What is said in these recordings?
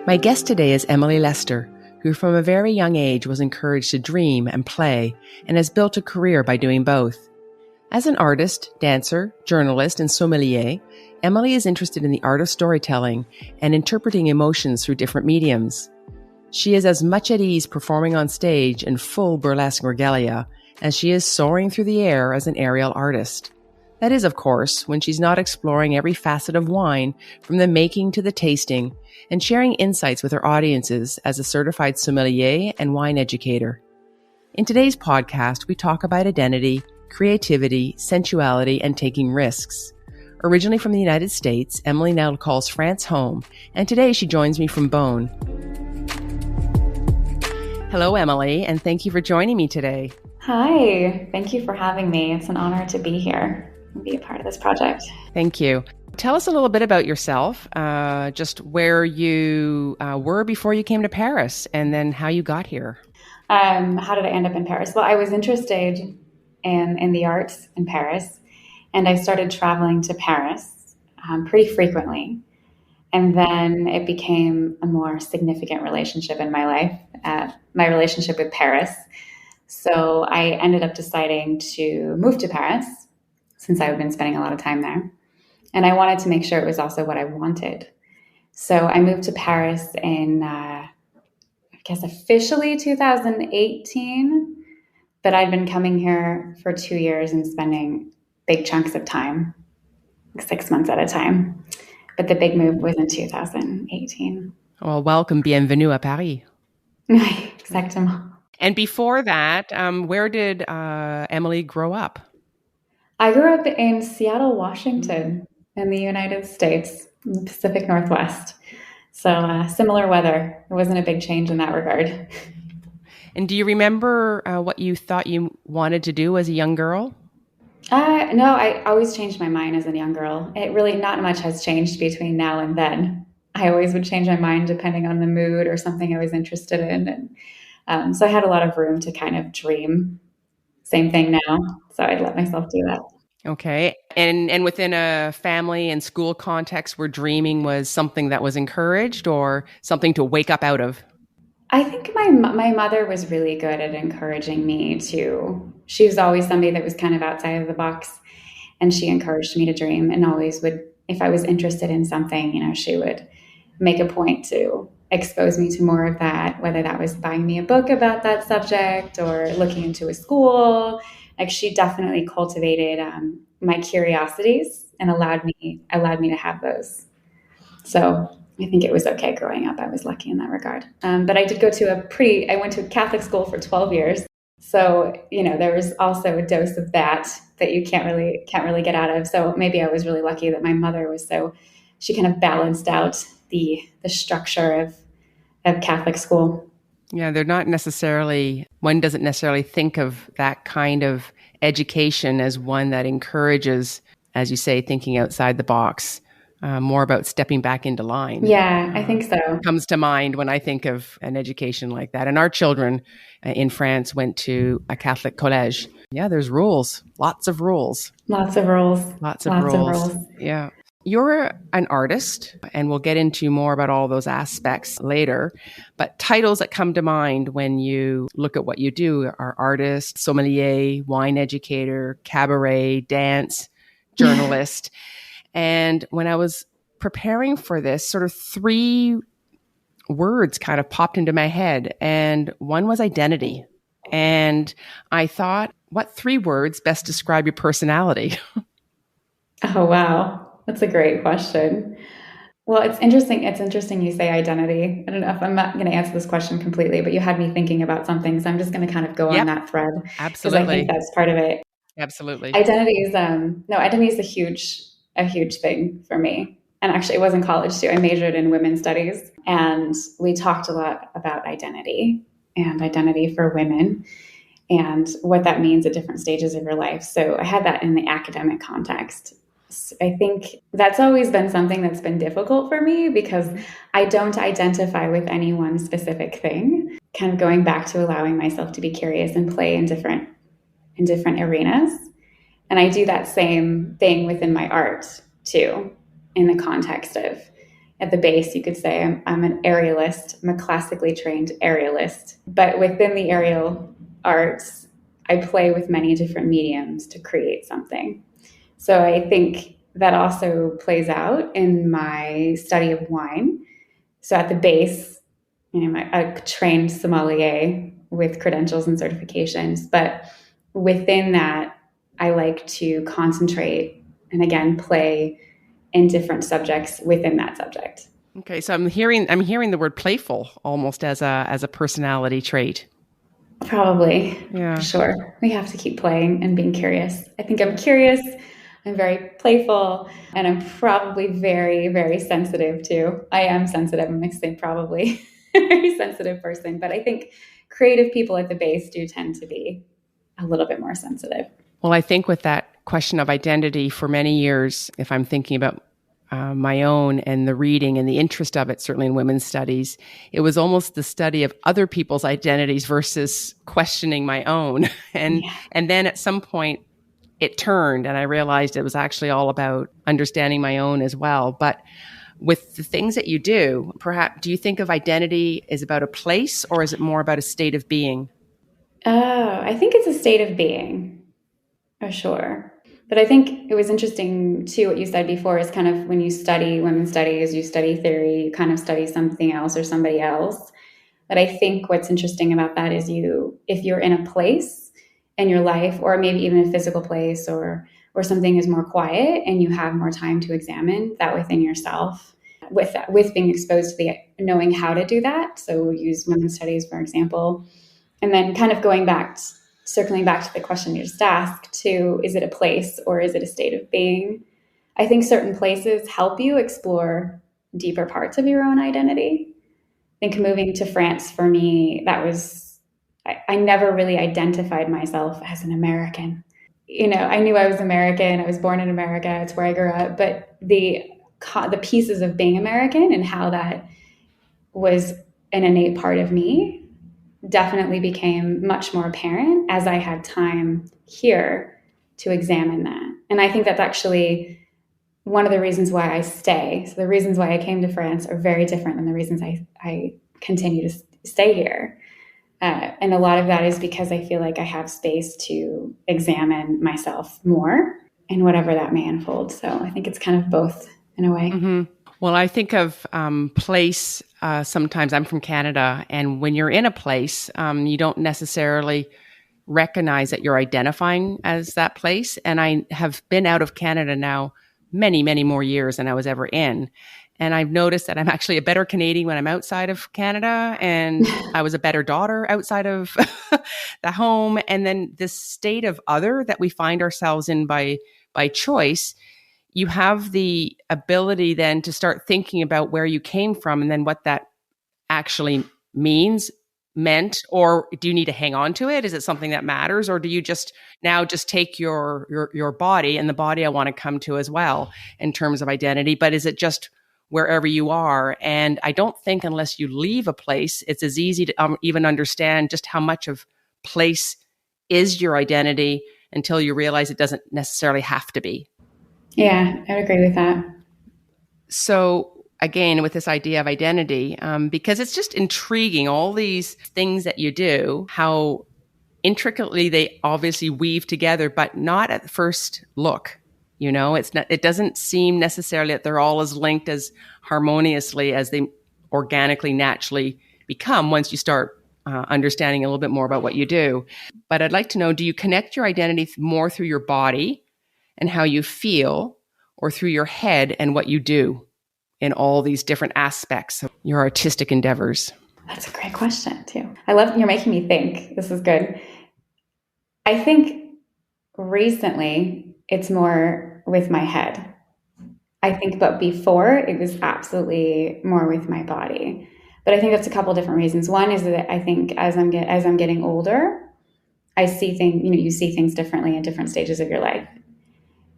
My guest today is Emily Lester, who from a very young age was encouraged to dream and play and has built a career by doing both. As an artist, dancer, journalist, and sommelier, Emily is interested in the art of storytelling and interpreting emotions through different mediums. She is as much at ease performing on stage in full burlesque regalia as she is soaring through the air as an aerial artist. That is, of course, when she's not exploring every facet of wine from the making to the tasting and sharing insights with her audiences as a certified sommelier and wine educator. In today's podcast, we talk about identity, creativity, sensuality, and taking risks. Originally from the United States, Emily now calls France home, and today she joins me from Beaune. Hello, Emily, and thank you for joining me today. Hi, thank you for having me. It's an honor to be here and be a part of this project. Thank you. Tell us a little bit about yourself, just where you were before you came to Paris, and then how you got here. How did I end up in Paris? Well, I was interested in the arts in Paris, and I started traveling to Paris pretty frequently. And then it became a more significant relationship in my life, my relationship with Paris. So I ended up deciding to move to Paris since I had been spending a lot of time there. And I wanted to make sure it was also what I wanted. So I moved to Paris in, I guess, officially 2018. But I'd been coming here for 2 years and spending big chunks of time, like 6 months at a time. But the big move was in 2018. Well, welcome, bienvenue à Paris. Exactement. And before that, where did Emily grow up? I grew up in Seattle, Washington, in the United States, in the Pacific Northwest. So similar weather. It wasn't a big change in that regard. And do you remember what you thought you wanted to do as a young girl? No, I always changed my mind as a young girl. It really, not much has changed between now and then. I always would change my mind depending on the mood or something I was interested in. And so I had a lot of room to kind of dream. Same thing now. So I'd let myself do that. Okay. And within a family and school context where dreaming was something that was encouraged or something to wake up out of? I think my mother was really good at encouraging me to. She was always somebody that was kind of outside of the box, and she encouraged me to dream and always would, if I was interested in something, she would make a point to expose me to more of that, whether that was buying me a book about that subject or looking into a school. Like, she definitely cultivated my curiosities and allowed me to have those. So I think it was okay growing up. I was lucky in that regard. But I did go to I went to a Catholic school for 12 years. So, there was also a dose of that you can't really get out of. So maybe I was really lucky that my mother was she kind of balanced out the structure of Catholic school. Yeah, one doesn't necessarily think of that kind of education as one that encourages, as you say, thinking outside the box. More about stepping back into line. Yeah, I think so. Comes to mind when I think of an education like that. And our children in France went to a Catholic college. Yeah, there's rules. Lots of rules. Lots of rules. Yeah. You're an artist, and we'll get into more about all those aspects later. But titles that come to mind when you look at what you do are artist, sommelier, wine educator, cabaret, dance, journalist. And when I was preparing for this, sort of 3 words kind of popped into my head. And one was identity. And I thought, what 3 words best describe your personality? Oh, wow. That's a great question. Well, it's interesting. It's interesting you say identity. I don't know if I'm not going to answer this question completely, but you had me thinking about something. So I'm just going to kind of go on that thread. Absolutely. Because I think that's part of it. Absolutely. Identity is a huge thing for me. And actually it was in college too. I majored in women's studies, and we talked a lot about identity and identity for women and what that means at different stages of your life. So I had that in the academic context. So I think that's always been something that's been difficult for me because I don't identify with any one specific thing, kind of going back to allowing myself to be curious and play in different arenas. And I do that same thing within my art too, in the context of, at the base, you could say I'm an aerialist. I'm a classically trained aerialist. But within the aerial arts, I play with many different mediums to create something. So I think that also plays out in my study of wine. So at the base, I'm a trained sommelier with credentials and certifications. But within that, I like to concentrate and again play in different subjects within that subject. Okay, so I'm hearing the word playful almost as a personality trait. Probably, Yeah. for sure. We have to keep playing and being curious. I think I'm curious. I'm very playful, and I'm probably very, very sensitive too. I am sensitive. I'm mixing probably very sensitive person, but I think creative people at the base do tend to be a little bit more sensitive. Well, I think with that question of identity for many years, if I'm thinking about my own and the reading and the interest of it, certainly in women's studies, it was almost the study of other people's identities versus questioning my own. And then at some point it turned and I realized it was actually all about understanding my own as well. But with the things that you do, perhaps, do you think of identity as about a place or is it more about a state of being? Oh, I think it's a state of being, for sure. But I think it was interesting too, what you said before is kind of when you study women's studies, you study theory, you kind of study something else or somebody else. But I think what's interesting about that is if you're in a place in your life, or maybe even a physical place or something is more quiet and you have more time to examine that within yourself, with being exposed to the knowing how to do that. So we'll use women's studies, for example. And then kind of circling back to the question you just asked to, is it a place or is it a state of being? I think certain places help you explore deeper parts of your own identity. I think moving to France for me, I never really identified myself as an American. I knew I was American. I was born in America. It's where I grew up. But the pieces of being American and how that was an innate part of me definitely became much more apparent as I had time here to examine that. And I think that's actually one of the reasons why I stay. So the reasons why I came to France are very different than the reasons I continue to stay here. And a lot of that is because I feel like I have space to examine myself more and whatever that may unfold. So I think it's kind of both in a way. Mm-hmm. Well, I think of place. Sometimes I'm from Canada, and when you're in a place, you don't necessarily recognize that you're identifying as that place. And I have been out of Canada now many, many more years than I was ever in. And I've noticed that I'm actually a better Canadian when I'm outside of Canada, and I was a better daughter outside of the home. And then this state of other that we find ourselves in by choice, you have the ability then to start thinking about where you came from and then what that actually meant, or do you need to hang on to it? Is it something that matters? Or do you just take your body, and the body I want to come to as well in terms of identity, but is it just wherever you are? And I don't think unless you leave a place, it's as easy to even understand just how much of place is your identity until you realize it doesn't necessarily have to be. Yeah, I would agree with that. So again, with this idea of identity, because it's just intriguing, all these things that you do, how intricately they obviously weave together, but not at the first look. It doesn't seem necessarily that they're all as linked as harmoniously as they organically, naturally become once you start understanding a little bit more about what you do. But I'd like to know, do you connect your identity more through your body and how you feel, or through your head and what you do in all these different aspects of your artistic endeavors? That's a great question too. I love, you're making me think. This is good. I think recently it's more with my head. I think, but before it was absolutely more with my body. But I think that's a couple different reasons. One is that I think as I'm getting older, I see things, you see things differently in different stages of your life.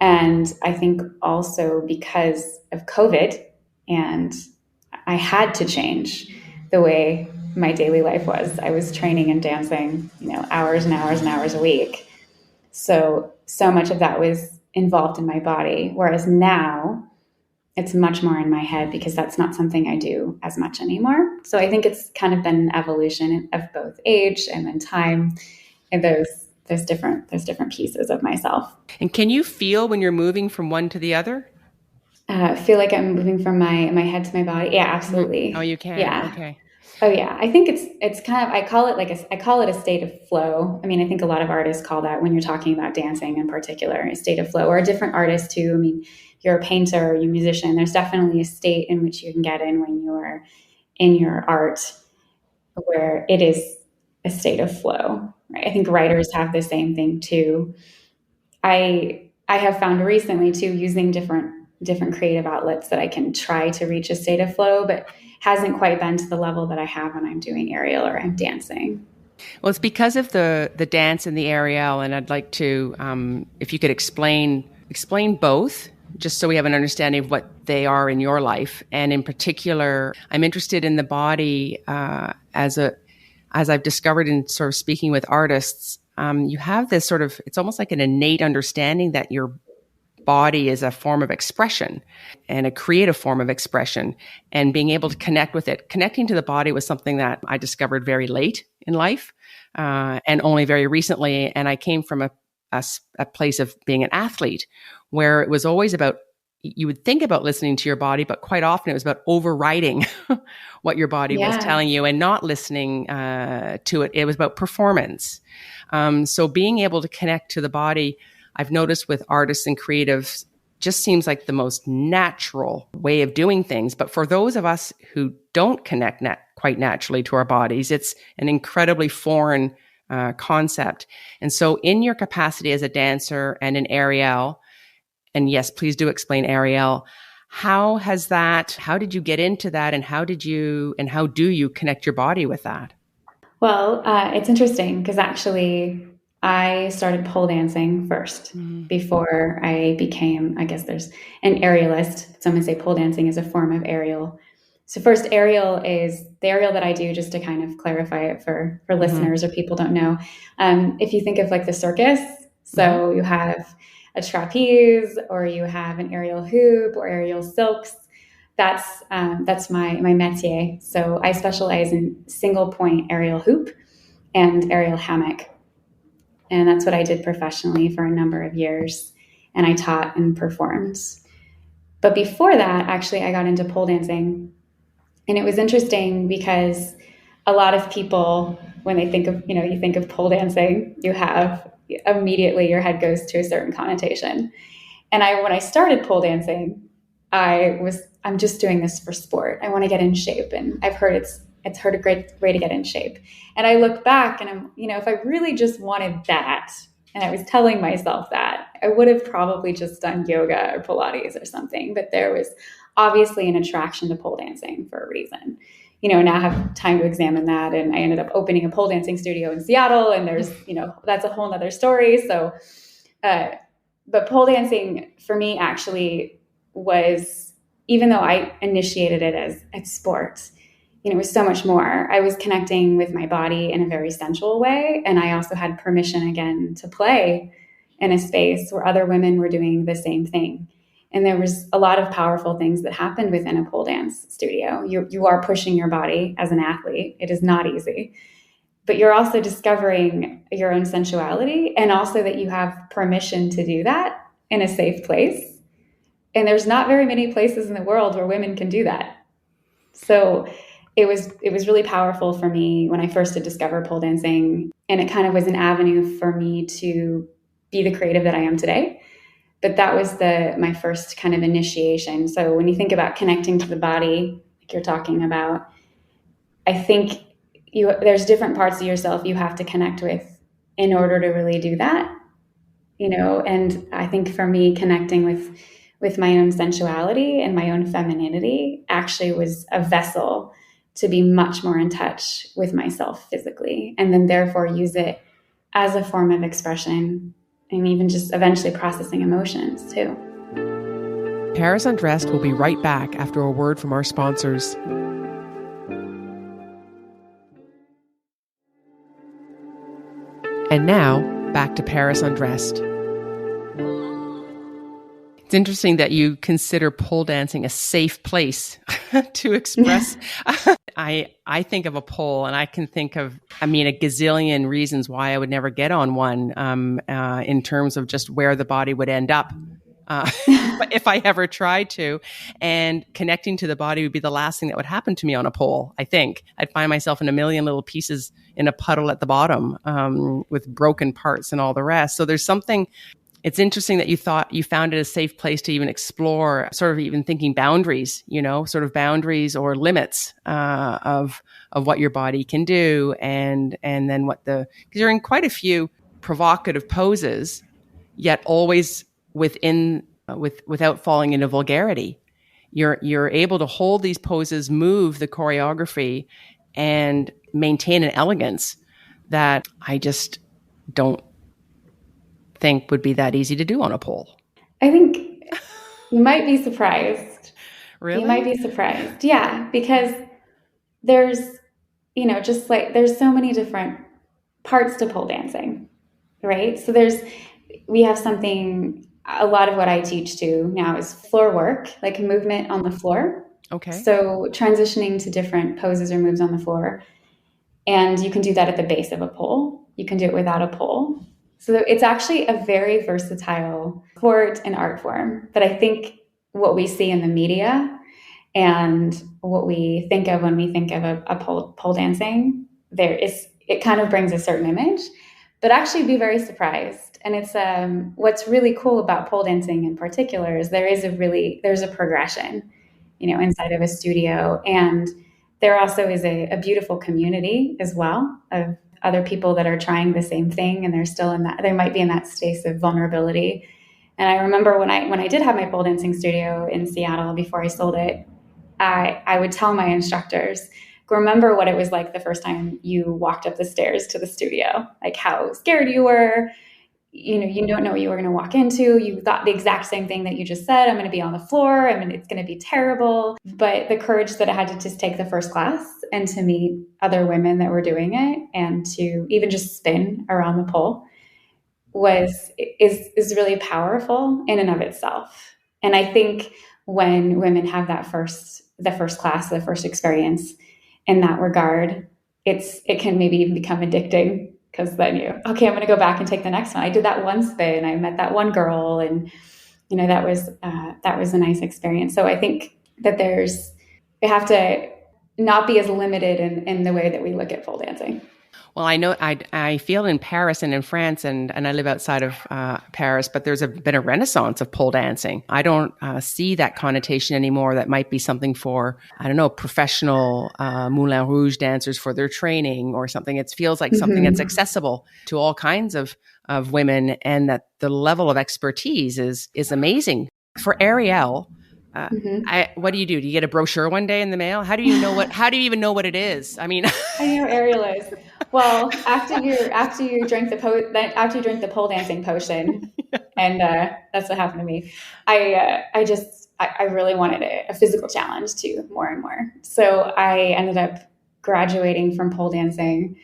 And I think also because of COVID, and I had to change the way my daily life was. I was training and dancing, hours and hours and hours a week. So much of that was involved in my body. Whereas now it's much more in my head because that's not something I do as much anymore. So I think it's kind of been an evolution of both age and then time and those different pieces of myself. And can you feel when you're moving from one to the other? Feel like I'm moving from my head to my body. Yeah, Mhm. Oh, absolutely. you can. Yeah. Okay. Oh yeah. I think it's kind of, I call it a state of flow. I mean, I think a lot of artists call that, when you're talking about dancing in particular, a state of flow, or a different artist too. I mean, you're a painter, you're a musician. There's definitely a state in which you can get in when you're in your art where it is a state of flow, right? I think writers have the same thing too. I have found recently too, using different creative outlets, that I can try to reach a state of flow, but hasn't quite been to the level that I have when I'm doing aerial or I'm dancing. Well, it's because of the dance and the aerial, and I'd like to, if you could explain both, just so we have an understanding of what they are in your life. And in particular, I'm interested in the body as I've discovered in sort of speaking with artists. You have this sort of, it's almost like an innate understanding that your body is a form of expression and a creative form of expression, and being able to connect with it. Connecting to the body was something that I discovered very late in life, and only very recently. And I came from a place of being an athlete where it was always about, you would think about listening to your body, but quite often it was about overriding what your body was Yeah. telling you and not listening to it. It was about performance. So being able to connect to the body, I've noticed with artists and creatives, just seems like the most natural way of doing things. But for those of us who don't connect quite naturally to our bodies, it's an incredibly foreign concept. And so in your capacity as a dancer and an aerial, and yes, please do explain aerial, how did you get into that, and how do you connect your body with that? Well, it's interesting because actually I started pole dancing first Mm. before I became, I guess there's an aerialist. Some would say pole dancing is a form of aerial. So first, aerial is the aerial that I do, just to kind of clarify it for Mm-hmm. listeners or people don't know. If you think of like the circus, Mm-hmm. so you have a trapeze, or you have an aerial hoop or aerial silks. That's my métier. So I specialize in single point aerial hoop and aerial hammock, and that's what I did professionally for a number of years. And I taught and performed. But before that, actually, I got into pole dancing, and it was interesting because a lot of people, when they think of, you think of pole dancing, you have immediately your head goes to a certain connotation. And when I started pole dancing, I'm just doing this for sport. I want to get in shape, and I've heard it's heard a great way to get in shape. And I look back and I'm, if I really just wanted that, and I was telling myself that, I would have probably just done yoga or Pilates or something. But there was obviously an attraction to pole dancing for a reason. Now I have time to examine that. And I ended up opening a pole dancing studio in Seattle, and there's, that's a whole nother story. So, but pole dancing for me actually was, even though I initiated it as sports, it was so much more. I was connecting with my body in a very sensual way. And I also had permission again to play in a space where other women were doing the same thing. And there was a lot of powerful things that happened within a pole dance studio. You are pushing your body as an athlete. It is not easy. But you're also discovering your own sensuality, and also that you have permission to do that in a safe place. And there's not very many places in the world where women can do that. So it was really powerful for me when I first did discover pole dancing, and it kind of was an avenue for me to be the creative that I am today. But that was my first kind of initiation. So when you think about connecting to the body, like you're talking about, I think there's different parts of yourself you have to connect with in order to really do that. And I think for me, connecting with my own sensuality and my own femininity actually was a vessel to be much more in touch with myself physically, and then therefore use it as a form of expression, and even just eventually processing emotions too. Paris Undressed will be right back after a word from our sponsors. And now, back to Paris Undressed. It's interesting that you consider pole dancing a safe place to express. I think of a pole, and I can think of, I mean, a gazillion reasons why I would never get on one, in terms of just where the body would end up. If I ever tried to, and connecting to the body would be the last thing that would happen to me on a pole. I think I'd find myself in a million little pieces in a puddle at the bottom, with broken parts and all the rest. So there's something. It's interesting that you found it a safe place to even explore, sort of even thinking boundaries, sort of boundaries or limits, of what your body can do, and then because you're in quite a few provocative poses, yet always without falling into vulgarity. You're able to hold these poses, move the choreography, and maintain an elegance that I just don't think would be that easy to do on a pole. I think you might be surprised. Really? You might be surprised. Yeah, because there's, just like there's so many different parts to pole dancing, right? So we have something, a lot of what I teach to now is floor work, like movement on the floor. Okay. So transitioning to different poses or moves on the floor. And you can do that at the base of a pole. You can do it without a pole. So it's actually a very versatile sport and art form. But I think what we see in the media and what we think of when we think of a pole dancing, it kind of brings a certain image, but actually be very surprised. And it's what's really cool about pole dancing in particular is there's a progression, inside of a studio. And there also is a beautiful community as well of other people that are trying the same thing, and they might be in that space of vulnerability. And I remember when I did have my pole dancing studio in Seattle before I sold it, I would tell my instructors, remember what it was like the first time you walked up the stairs to the studio, like how scared you were. You don't know what you were going to walk into. You thought the exact same thing that you just said. I'm going to be on the floor. It's going to be terrible. But the courage that I had to just take the first class and to meet other women that were doing it and to even just spin around the pole is really powerful in and of itself. And I think when women have the first class, the first experience in that regard, it can maybe even become addicting. Because then I'm going to go back and take the next one. I did that one spin. I met that one girl, and that was a nice experience. So I think that we have to not be as limited in the way that we look at pole dancing. Well, I know I feel in Paris and in France, and I live outside of Paris, but there's been a renaissance of pole dancing. I don't see that connotation anymore. That might be something for, I don't know, professional Moulin Rouge dancers for their training or something. It feels like something that's accessible to all kinds of women, and that the level of expertise is amazing. For Ariel, what do? Do you get a brochure one day in the mail? How do you even know what it is? I mean, I know Ariel is. Well, after you drink the pole dancing potion, and that's what happened to me. I really wanted a physical challenge too, more and more. So I ended up graduating from pole dancing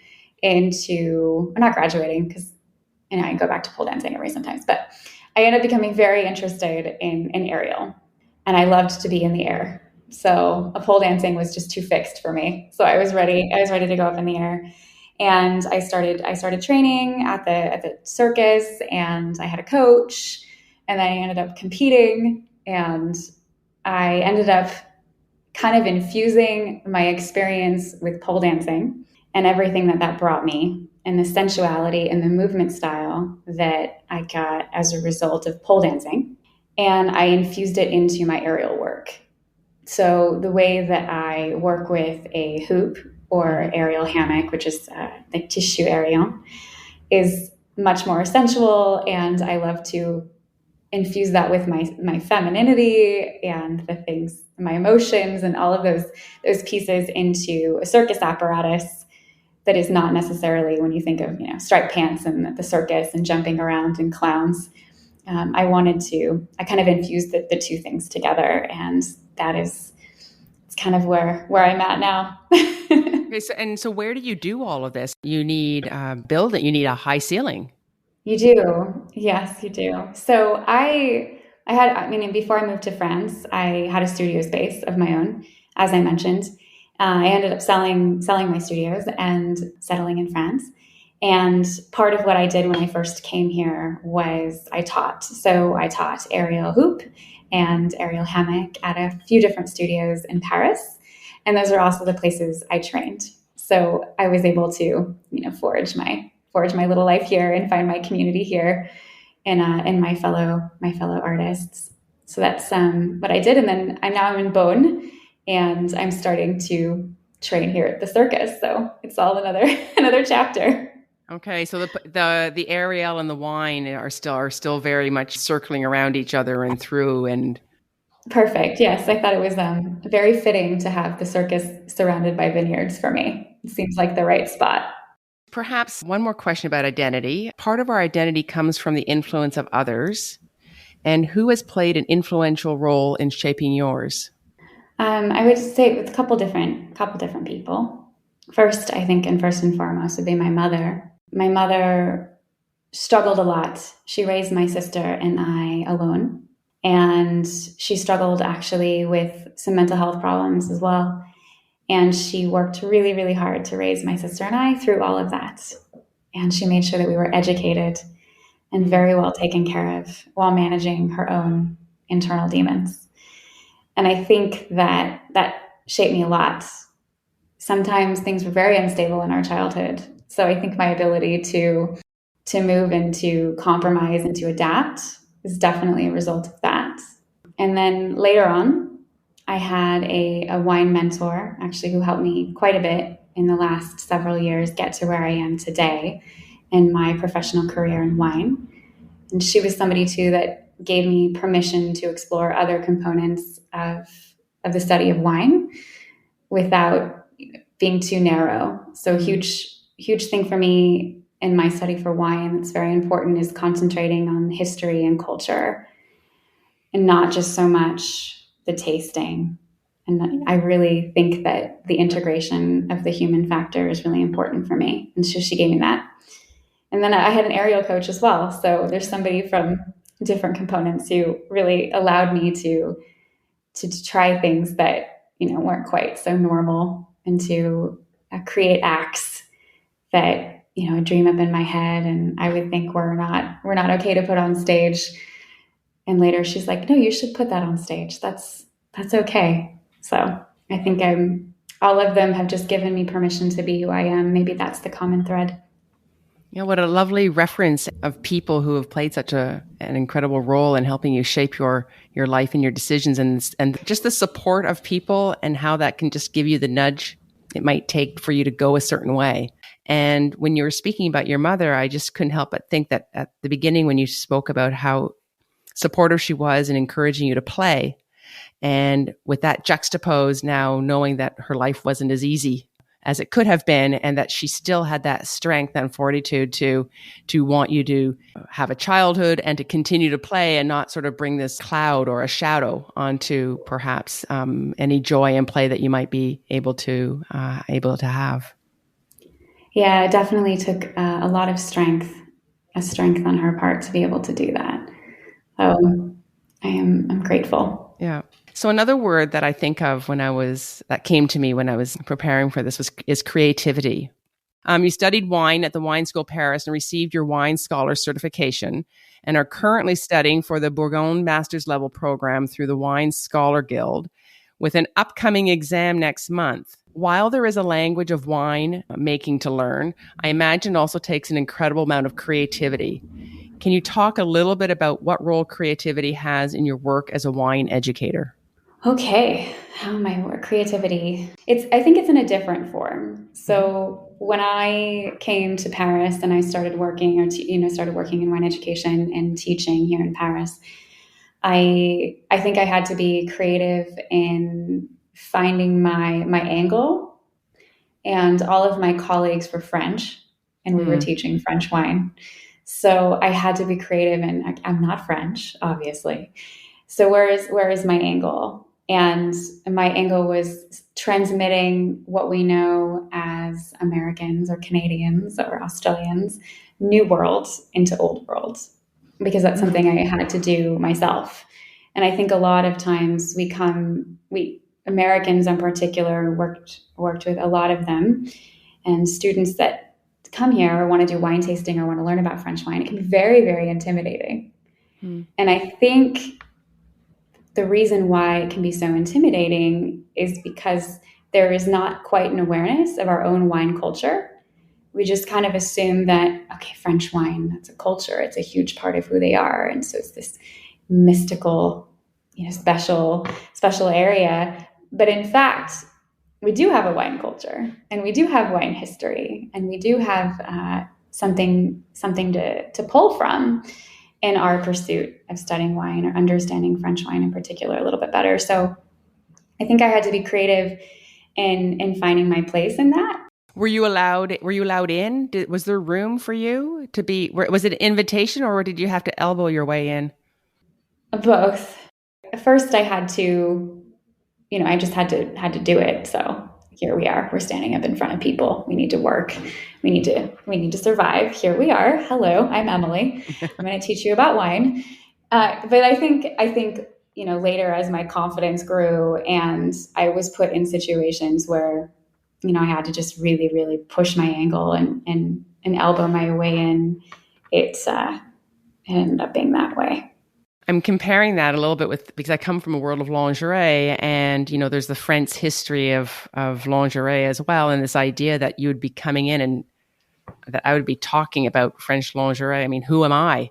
not graduating because I go back to pole dancing every sometimes, but I ended up becoming very interested in aerial, and I loved to be in the air. So a pole dancing was just too fixed for me. So I was ready to go up in the air. And I started training at the circus, and I had a coach, and then I ended up competing, and I ended up kind of infusing my experience with pole dancing and everything that brought me, and the sensuality and the movement style that I got as a result of pole dancing. And I infused it into my aerial work. So the way that I work with a hoop or aerial hammock, which is the tissue aerial, is much more sensual, and I love to infuse that with my femininity and the things, my emotions, and all of those pieces into a circus apparatus that is not necessarily, when you think of striped pants and the circus and jumping around and clowns. I kind of infused the two things together, and it's kind of where I'm at now. Okay, so where do you do all of this? You need you need a high ceiling. You do. Yes, you do. So I I mean, before I moved to France, I had a studio space of my own, as I mentioned. I ended up selling my studios and settling in France. And part of what I did when I first came here was I taught. So I taught aerial hoop and aerial hammock at a few different studios in Paris. And those are also the places I trained. So I was able to, forge my little life here and find my community here and my fellow artists. So that's what I did, and then I'm in Beaune, and I'm starting to train here at the circus. So it's all another another chapter. Okay, so the Ariel and the wine are still very much circling around each other and through and Perfect. Yes, I thought it was very fitting to have the circus surrounded by vineyards for me. It seems like the right spot. perhaps one more question about identity. Part of our identity comes from the influence of others, and who has played an influential role in shaping yours? I would say with a couple different people. First, I think, and first and foremost, would be my mother. My mother struggled a lot. She raised my sister and I alone, and she struggled actually with some mental health problems as well. And she worked really, really hard to raise my sister and I through all of that. And she made sure that we were educated and very well taken care of while managing her own internal demons. And I think that shaped me a lot. Sometimes things were very unstable in our childhood. So I think my ability to move and to compromise and to adapt is definitely a result of that. And then later on, I had a wine mentor actually who helped me quite a bit in the last several years get to where I am today in my professional career in wine. And she was somebody too that gave me permission to explore other components of the study of wine without being too narrow. So huge thing for me in my study for wine that's very important is concentrating on history and culture and not just so much the tasting. And I really think that the integration of the human factor is really important for me. And so she gave me that. And then I had an aerial coach as well. So there's somebody from different components who really allowed me to try things that, weren't quite so normal and to create acts that, dream up in my head. And I would think we're not okay to put on stage. And later she's like, no, you should put that on stage. That's okay. So I think all of them have just given me permission to be who I am. Maybe that's the common thread. What a lovely reference of people who have played such an incredible role in helping you shape your life and your decisions, and just the support of people and how that can just give you the nudge it might take for you to go a certain way. And when you were speaking about your mother, I just couldn't help but think that at the beginning when you spoke about how supportive she was in encouraging you to play, and with that juxtaposed now knowing that her life wasn't as easy as it could have been, and that she still had that strength and fortitude to want you to have a childhood and to continue to play and not sort of bring this cloud or a shadow onto perhaps any joy and play that you might be able to have. Yeah, it definitely took a lot of a strength on her part to be able to do that. So I'm grateful. Yeah. So another word that I think of that came to me when I was preparing for this is creativity. You studied wine at the Wine School Paris and received your wine scholar certification and are currently studying for the Bourgogne Master's Level program through the Wine Scholar Guild with an upcoming exam next month. While there is a language of wine making to learn, I imagine it also takes an incredible amount of creativity. Can you talk a little bit about what role creativity has in your work as a wine educator? Okay, how my work creativity. I think it's in a different form. So when I came to Paris and I started working started working in wine education and teaching here in Paris, I think I had to be creative in finding my angle. And all of my colleagues were French and we were teaching French wine. So I had to be creative, and I'm not French, obviously. So where is my angle? And my angle was transmitting what we know as Americans or Canadians or Australians, new world into old world. because that's something I had to do myself. And I think a lot of times we Americans in particular worked with a lot of them, and students that come here or want to do wine tasting or want to learn about French wine, it can be very, very intimidating. And I think the reason why it can be so intimidating is because there is not quite an awareness of our own wine culture. We just kind of assume that, okay, French wine, that's a culture. It's a huge part of who they are. And so it's this mystical, special area. But in fact, we do have a wine culture, and we do have wine history, and we do have something to pull from in our pursuit of studying wine or understanding French wine in particular a little bit better. So I think I had to be creative in finding my place in that. Were you allowed in? Was there room for you to be, was it an invitation, or did you have to elbow your way in? Both. At first I had to, I just had to do it. So here we are. We're standing up in front of people. We need to work. We need to survive. Here we are. Hello, I'm Emily. I'm going to teach you about wine. But I think later, as my confidence grew and I was put in situations where, I had to just really, really push my angle and elbow my way in, it ended up being that way. I'm comparing that a little bit because I come from a world of lingerie, and, there's the French history of lingerie as well. And this idea that you would be coming in and that I would be talking about French lingerie. I mean, who am I?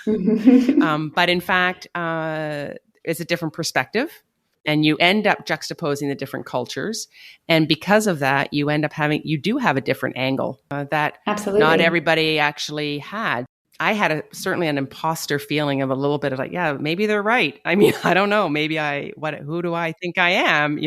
But in fact, it's a different perspective, and you end up juxtaposing the different cultures. And because of that, you do have a different angle that Absolutely. Not everybody actually had. I had certainly an imposter feeling of a little bit of like, yeah, maybe they're right. I mean, I don't know. Maybe who do I think I am?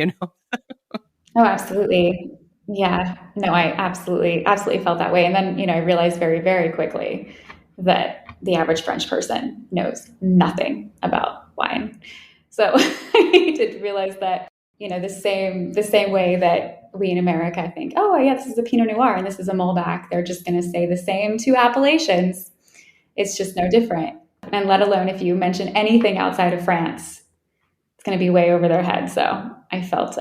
Oh, absolutely. Yeah, no, I absolutely felt that way. And then, I realized very, very quickly that the average French person knows nothing about wine. So I did realize that, the same way that we in America think, oh yeah, this is a Pinot Noir and this is a Malbec. They're just going to say the same two appellations. It's just no different. And let alone if you mention anything outside of France, it's going to be way over their head. So I felt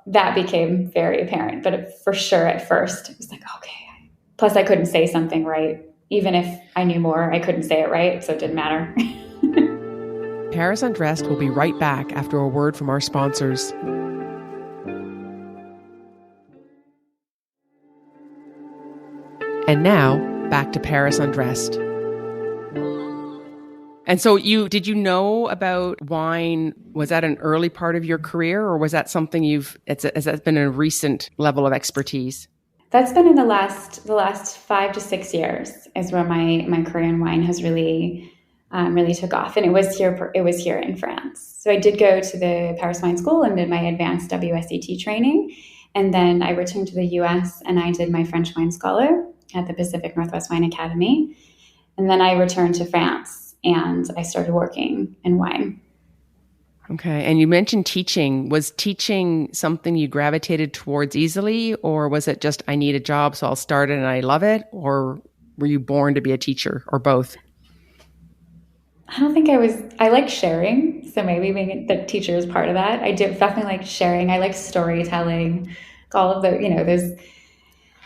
that became very apparent. But for sure, at first, it was like, okay. Plus, I couldn't say something right. Even if I knew more, I couldn't say it right. So it didn't matter. Paris Undressed will be right back after a word from our sponsors. And now, back to Paris Undressed. And so did you know about wine? Was that an early part of your career, or was that something has that been a recent level of expertise? That's been in the last 5 to 6 years is where my career in wine has really took off. And it was here in France. So I did go to the Paris Wine School and did my advanced WSET training. And then I returned to the US and I did my French wine scholar at the Pacific Northwest Wine Academy. And then I returned to France and I started working in wine. Okay. And you mentioned teaching. Was teaching something you gravitated towards easily, or was it just, I need a job, so I'll start it and I love it? Or were you born to be a teacher, or both? I don't think I like sharing. So maybe being the teacher is part of that. I do definitely like sharing. I like storytelling, all of the,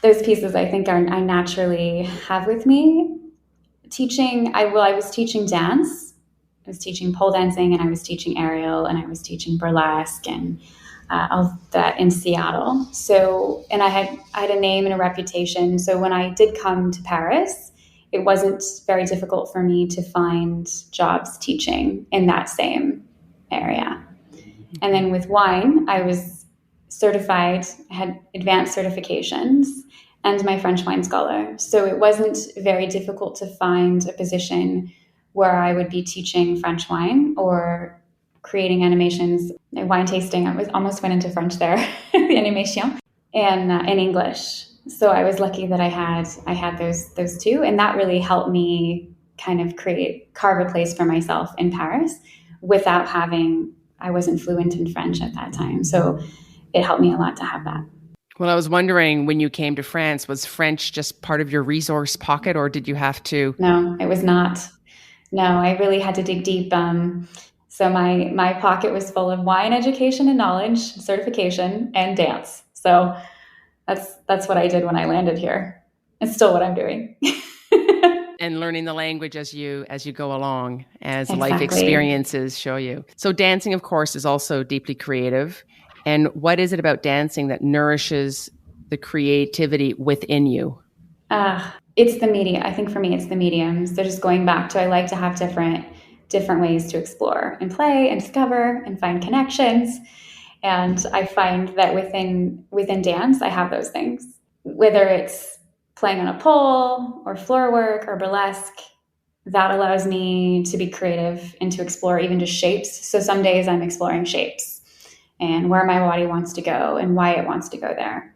those pieces I think I naturally have with me. Teaching, I was teaching dance. I was teaching pole dancing, and I was teaching aerial, and I was teaching burlesque, and all of that in Seattle. So, and I had a name and a reputation. So when I did come to Paris, it wasn't very difficult for me to find jobs teaching in that same area. And then with wine, I was certified, I had advanced certifications, and my French wine scholar. So it wasn't very difficult to find a position where I would be teaching French wine or creating animations, wine tasting. I almost went into French there, the animation, and in English. So I was lucky that I had those two, and that really helped me kind of carve a place for myself in Paris without I wasn't fluent in French at that time. So it helped me a lot to have that. Well, I was wondering when you came to France, was French just part of your resource pocket or did you have to? No, it was not. No, I really had to dig deep. So my pocket was full of wine education and knowledge, certification, and dance. So that's what I did when I landed here. It's still what I'm doing. And learning the language as you go along, as life Exactly. experiences show you. So dancing, of course, is also deeply creative. And what is it about dancing that nourishes the creativity within you? It's the media. I think for me, it's the mediums. So just going back to, I like to have different ways to explore and play and discover and find connections. And I find that within dance, I have those things. Whether it's playing on a pole or floor work or burlesque, that allows me to be creative and to explore even just shapes. So some days I'm exploring shapes and where my body wants to go and why it wants to go there.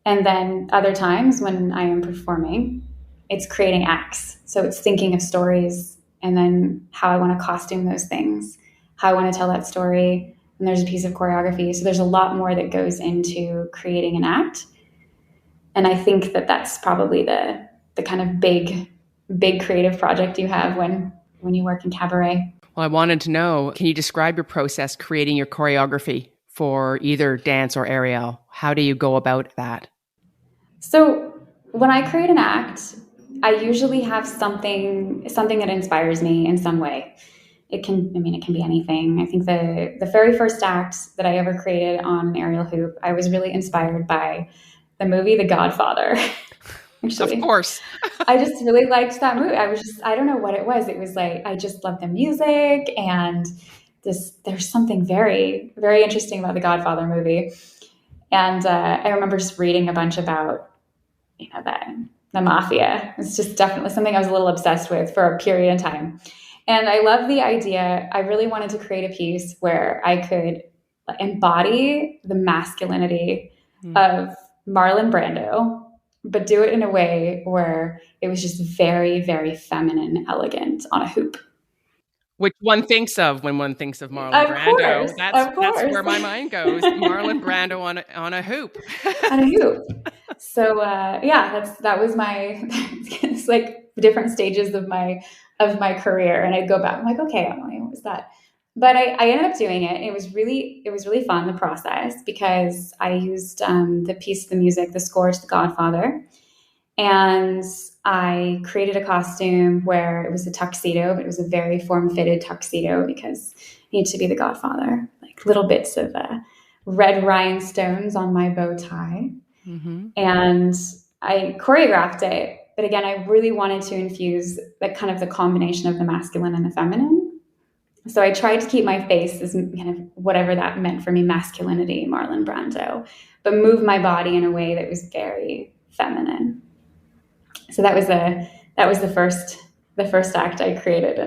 And then other times when I am performing, it's creating acts. So it's thinking of stories and then how I want to costume those things, how I want to tell that story. And there's a piece of choreography. So there's a lot more that goes into creating an act. And I think that that's probably the kind of big creative project you have when you work in cabaret. Well, I wanted to know, can you describe your process creating your choreography for either dance or aerial? How do you go about that? So when I create an act, I usually have something that inspires me in some way. It can be anything. I think the very first act that I ever created on an aerial hoop, I was really inspired by the movie The Godfather. Of Actually, course. I just really liked that movie. I don't know what it was. It was like, I just loved the music and there's something very, very interesting about the Godfather movie. And I remember just reading a bunch about, the mafia. It's just definitely something I was a little obsessed with for a period of time. And I love the idea. I really wanted to create a piece where I could embody the masculinity of Marlon Brando, but do it in a way where it was just very, very feminine, elegant on a hoop. Which one thinks of when one thinks of Marlon Of course, Brando. That's of that's course, where my mind goes. Marlon Brando on a hoop. on a hoop. So yeah, that was my. It's like different stages of my career, and I'd go back. I'm like, okay, Emily, what was that? But I ended up doing it. It was really fun, the process, because I used the music, the score to The Godfather, and I created a costume where it was a tuxedo, but it was a very form-fitted tuxedo because I need to be the Godfather. Like little bits of red rhinestones on my bow tie. Mm-hmm. And I choreographed it. But again, I really wanted to infuse that kind of the combination of the masculine and the feminine. So I tried to keep my face as kind of whatever that meant for me, masculinity, Marlon Brando, but move my body in a way that was very feminine. So that was the first act I created,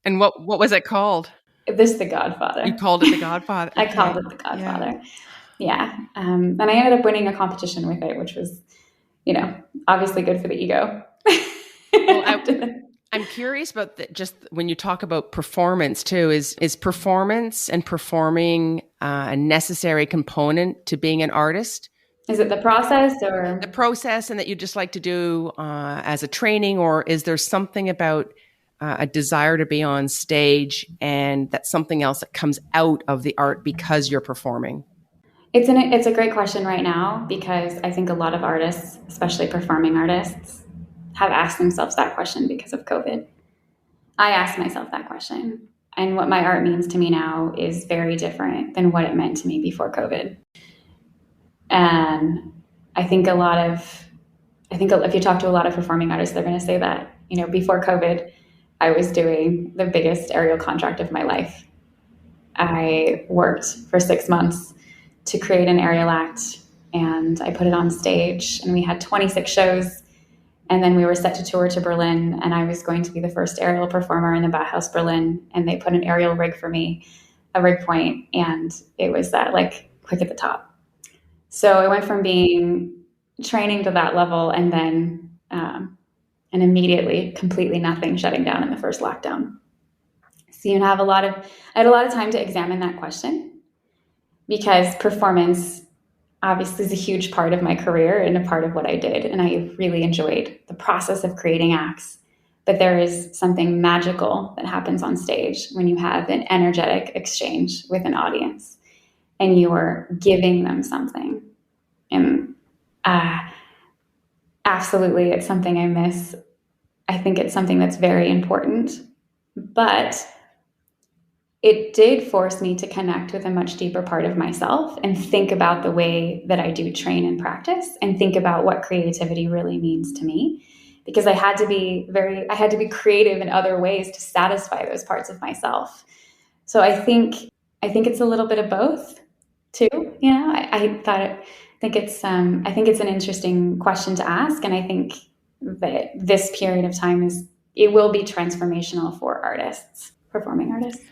And what was it called? this The Godfather. You called it The Godfather. I Okay. called it The Godfather. Yeah. And I ended up winning a competition with it, which was, obviously good for the ego. Well, I'm curious about just when you talk about performance too, is performance and performing a necessary component to being an artist? Is it the process or The process and that you just like to do as a training, or is there something about a desire to be on stage and that's something else that comes out of the art because you're performing? it's a great question right now because I think a lot of artists, especially performing artists, have asked themselves that question because of COVID. I asked myself that question. And what my art means to me now is very different than what it meant to me before COVID. And I think if you talk to a lot of performing artists, they're going to say that, before COVID, I was doing the biggest aerial contract of my life. I worked for 6 months to create an aerial act and I put it on stage and we had 26 shows. And then we were set to tour to Berlin, and I was going to be the first aerial performer in the Bauhaus Berlin. And they put an aerial rig for me, a rig point, and it was that like quick at the top. So I went from being training to that level, and then and immediately, completely nothing, shutting down in the first lockdown. So I had a lot of time to examine that question because performance obviously is a huge part of my career and a part of what I did. And I really enjoyed the process of creating acts. But there is something magical that happens on stage when you have an energetic exchange with an audience and you're giving them something. And uh, absolutely, it's something I miss. I think it's something that's very important. But it did force me to connect with a much deeper part of myself and think about the way that I do train and practice and think about what creativity really means to me. Because I had to be creative in other ways to satisfy those parts of myself. So I think it's a little bit of both too. You know, I think it's an interesting question to ask. And I think that this period of time it will be transformational for artists, performing artists.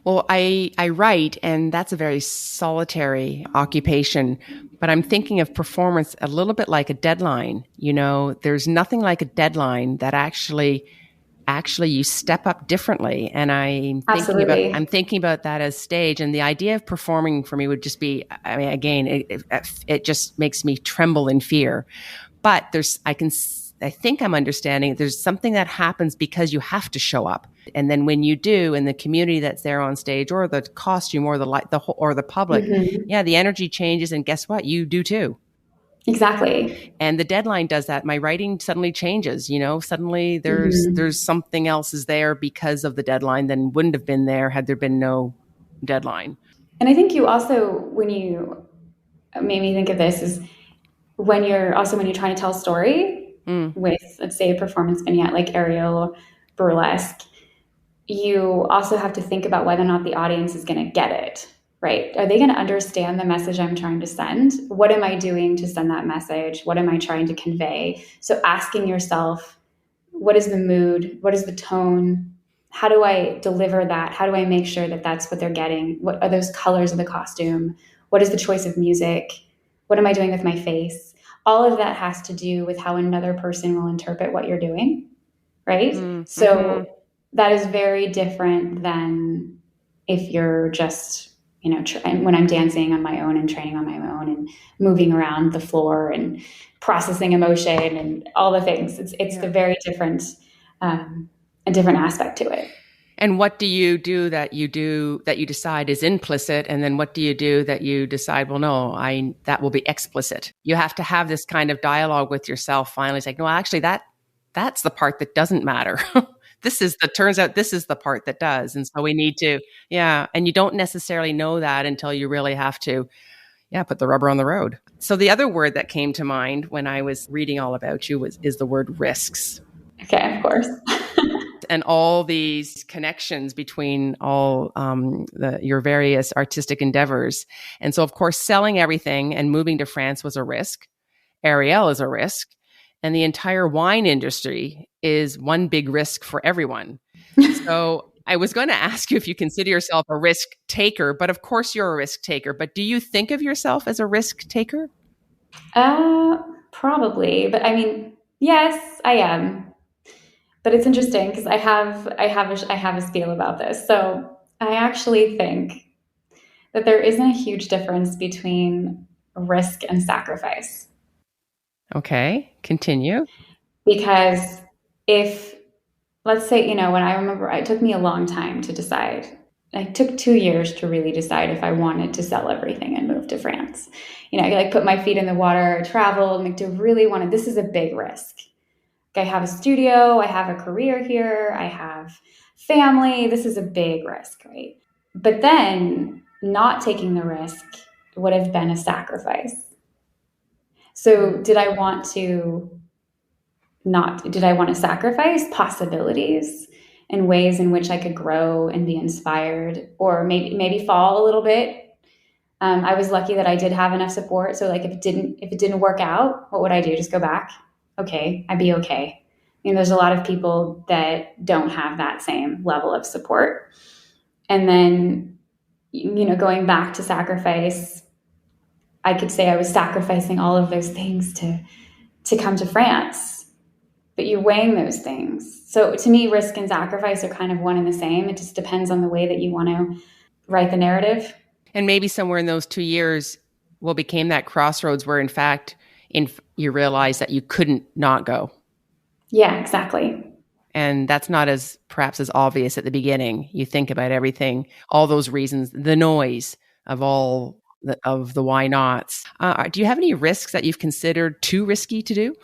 Well, I write, and that's a very solitary occupation, but I'm thinking of performance a little bit like a deadline. You know, there's nothing like a deadline that actually you step up differently. And Absolutely. I'm thinking about that as stage. And the idea of performing for me would just be, I mean, again, it just makes me tremble in fear. But I think I'm understanding there's something that happens because you have to show up. And then when you do, and the community that's there on stage, or the costume, or the light, or the public, yeah, the energy changes. And guess what? You do too. Exactly. And the deadline does that. My writing suddenly changes. You know, suddenly there's something else is there because of the deadline than wouldn't have been there had there been no deadline. And I think you also, when you made me think of this, is when you're trying to tell a story with, let's say, a performance vignette like aerial burlesque, you also have to think about whether or not the audience is going to get it, right? Are they going to understand the message I'm trying to send? What am I doing to send that message? What am I trying to convey? So asking yourself, what is the mood? What is the tone? How do I deliver that? How do I make sure that that's what they're getting? What are those colors of the costume? What is the choice of music? What am I doing with my face? All of that has to do with how another person will interpret what you're doing, right? So that is very different than if you're just, you know, when I'm dancing on my own and training on my own and moving around the floor and processing emotion and all the things. It's the very different, a different aspect to it. And what do you do that you decide is implicit? And then what do you do that you decide, well, no, that will be explicit? You have to have this kind of dialogue with yourself. Finally, it's like, no, actually that's the part that doesn't matter. Turns out this is the part that does. And so we need to, yeah. And you don't necessarily know that until you really have to, put the rubber on the road. So the other word that came to mind when I was reading all about you is the word risks. Okay, of course. And all these connections between all your various artistic endeavors. And so, of course, selling everything and moving to France was a risk. Ariel is a risk. And the entire wine industry is one big risk for everyone. So I was going to ask you if you consider yourself a risk taker, but of course you're a risk taker. But do you think of yourself as a risk taker? Probably. But I mean, yes, I am. But it's interesting because I have a spiel about this. So I actually think that there isn't a huge difference between risk and sacrifice. Okay, continue. Because if, let's say, you know, when I remember, it took me a long time to decide. It took 2 years to really decide if I wanted to sell everything and move to France. You know, I like put my feet in the water, travel, and like to really this is a big risk. I have a studio, I have a career here, I have family. This is a big risk, right? But then not taking the risk would have been a sacrifice. So did I want to sacrifice possibilities and ways in which I could grow and be inspired, or maybe fall a little bit? I was lucky that I did have enough support. So like if it didn't work out, what would I do? Just go back? Okay, I'd be okay. You know, there's a lot of people that don't have that same level of support. And then, you know, going back to sacrifice, I could say I was sacrificing all of those things to come to France. But you're weighing those things. So to me, risk and sacrifice are kind of one and the same. It just depends on the way that you want to write the narrative. And maybe somewhere in those 2 years, Well, became that crossroads where, in fact, you realized that you couldn't not go. Yeah, exactly. And that's not as perhaps as obvious at the beginning. You think about everything, all those reasons, the noise of of the why nots. Do you have any risks that you've considered too risky to do?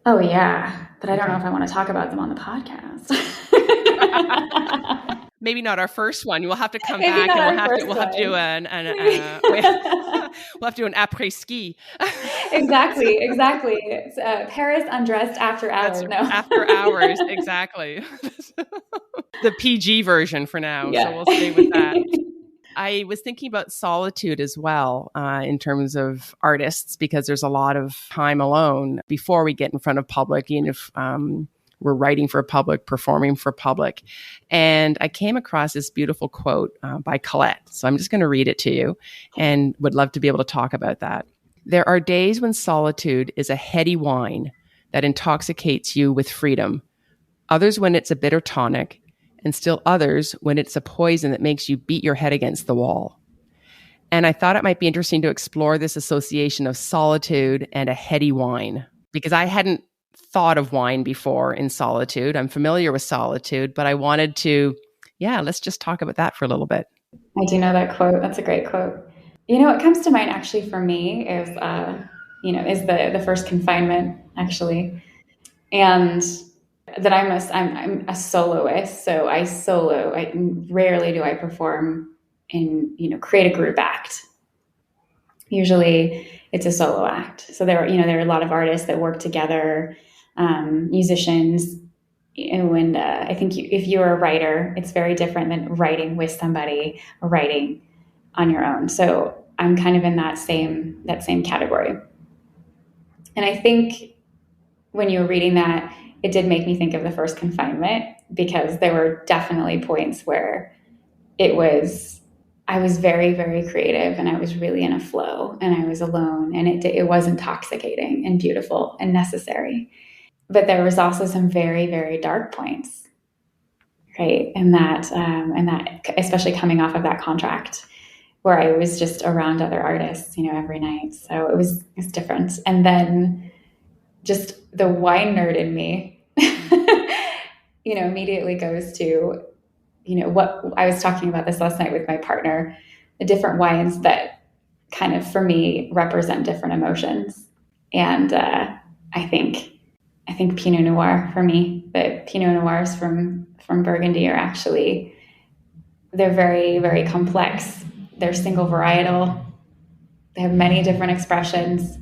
Oh yeah, but I don't know Okay. if I want to talk about them on the podcast. Maybe not our first one. We'll have to come Maybe back not and our first we'll have to do one. we'll have to do an après ski. Exactly. It's Paris Undressed after That's hours. No. after hours, exactly. The PG version for now, so Yeah. we'll stay with that. I was thinking about solitude as well in terms of artists, because there's a lot of time alone before we get in front of public, even if we're writing for public, performing for public. And I came across this beautiful quote by Colette. So I'm just going to read it to you and would love to be able to talk about that. There are days when solitude is a heady wine that intoxicates you with freedom, others when it's a bitter tonic, and still others when it's a poison that makes you beat your head against the wall. And I thought it might be interesting to explore this association of solitude and a heady wine, because I hadn't thought of wine before in solitude. I'm familiar with solitude, but I wanted to, let's just talk about that for a little bit. I do know that quote. That's a great quote. You know, what comes to mind actually for me is, is the first confinement actually, and that I'm a soloist, so I solo. I rarely do I perform in create a group act. Usually, it's a solo act. So there are a lot of artists that work together, musicians. And I think if you're a writer, it's very different than writing with somebody or writing on your own. So I'm kind of in that same category. And I think when you were reading that, it did make me think of the first confinement, because there were definitely points where I was very, very creative, and I was really in a flow, and I was alone, and it was intoxicating and beautiful and necessary. But there was also some very, very dark points, right? And that especially coming off of that contract where I was just around other artists, every night. So it's different. And then just the wine nerd in me, immediately goes to, what I was talking about this last night with my partner, the different wines that kind of for me represent different emotions. And I think Pinot Noir for me, the Pinot Noirs from Burgundy are actually, they're very, very complex. They're single varietal. They have many different expressions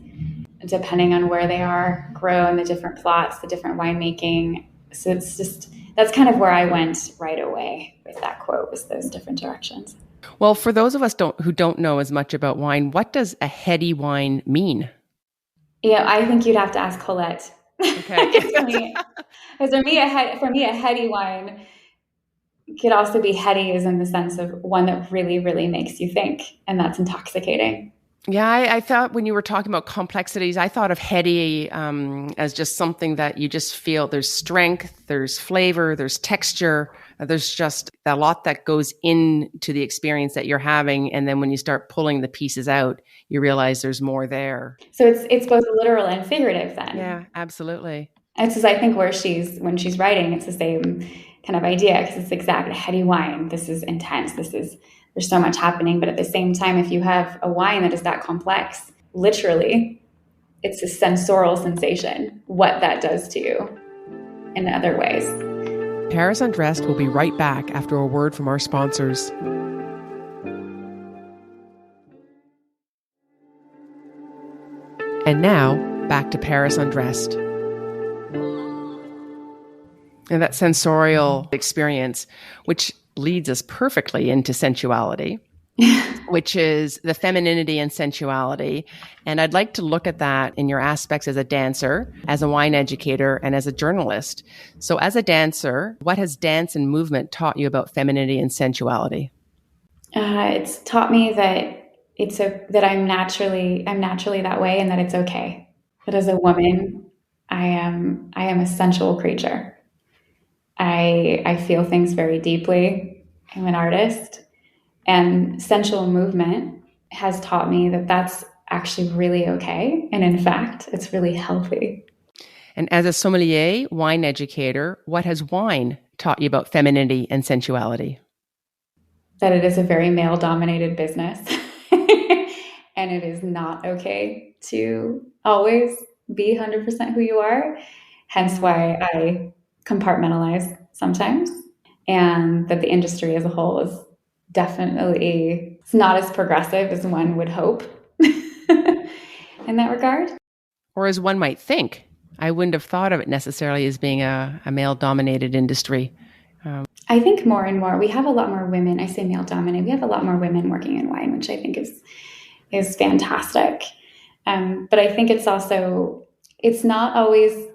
depending on where they are grown, the different plots, the different winemaking. So it's just, that's kind of where I went right away with that quote, was those different directions. Well, for those of us who don't know as much about wine, what does a heady wine mean? Yeah, I think you'd have to ask Colette. Okay. Because for me, a heady wine could also be heady, as in the sense of one that really, really makes you think, and that's intoxicating. Yeah, I thought when you were talking about complexities, I thought of heady as just something that you just feel there's strength, there's flavor, there's texture, there's just a lot that goes into the experience that you're having. And then when you start pulling the pieces out, you realize there's more there. So it's both literal and figurative then. Yeah, absolutely. It's just, I think when she's writing, it's the same kind of idea, because it's exactly heady wine. This is intense. There's so much happening. But at the same time, if you have a wine that is that complex, literally, it's a sensorial sensation, what that does to you in other ways. Paris Undressed will be right back after a word from our sponsors. And now, back to Paris Undressed. And that sensorial experience, which leads us perfectly into sensuality, which is the femininity and sensuality. And I'd like to look at that in your aspects as a dancer, as a wine educator, and as a journalist. So as a dancer, what has dance and movement taught you about femininity and sensuality? It's taught me that that I'm naturally that way, and that it's okay. That as a woman, I am a sensual creature. I feel things very deeply. I'm an artist, and sensual movement has taught me that that's actually really okay. And in fact, it's really healthy. And as a sommelier, wine educator, what has wine taught you about femininity and sensuality? That it is a very male dominated business. And it is not okay to always be 100% who you are. Hence why I compartmentalize sometimes. And that the industry as a whole is definitely, it's not as progressive as one would hope in that regard. Or as one might think. I wouldn't have thought of it necessarily as being a male dominated industry. I think more and more we have a lot more women. I say male dominated. We have a lot more women working in wine, which I think is fantastic. But I think it's also, it's not always